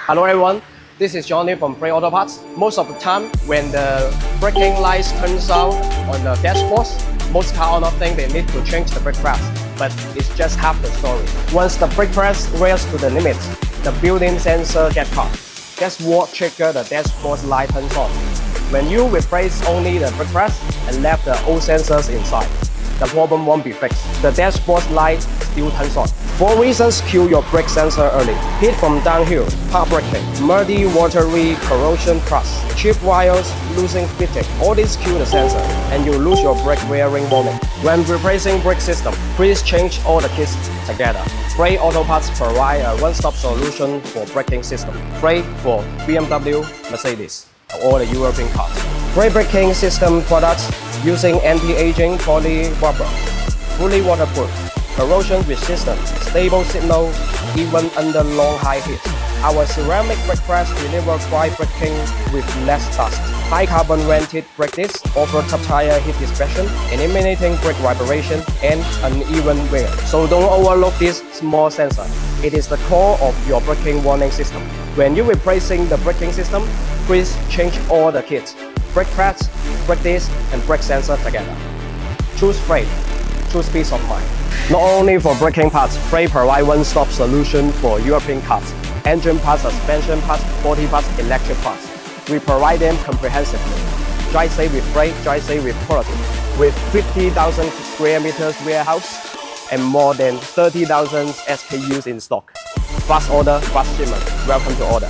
Hello everyone, this is Johnny from FREY Auto Parts. Most of the time, when the braking lights turns out on the dashboard, most car owners think they need to change the brake press, but it's just half the story. Once the brake press rails to the limit, the built-in sensor gets caught. That's what triggers the dashboard light turns on. When you replace only the brake press and left the old sensors inside, the problem won't be fixed. The dashboard light still turns on. 4 reasons kill your brake sensor early. Heat from downhill, hard braking, muddy, watery, corrosion crust, cheap wires, losing fitting. All these kill the sensor and you lose your brake wearing warning. When replacing brake system, please change all the kits together. FREY Auto Parts provide a one-stop solution for braking system. FREY for BMW, Mercedes, and all the European cars. FREY braking system products using anti-aging poly rubber, fully waterproof, corrosion resistant, stable signal even under long high heat. Our ceramic brake press delivers quiet braking with less dust. High carbon vented brake discs offer top-tier heat dissipation, eliminating brake vibration and uneven wear. So don't overlook this small sensor. It is the core of your braking warning system. When you're replacing the braking system, please change all the kits. Brake press, brake disc, and brake sensor together. Choose FREY. Choose peace of mind. Not only for braking parts, FREY provide one-stop solution for European cars. Engine parts, suspension parts, body parts, electric parts. We provide them comprehensively. Drive safe with FREY, drive safe with quality. With 50,000 square meters warehouse and more than 30,000 SKUs in stock. Fast order, fast shipment. Welcome to order.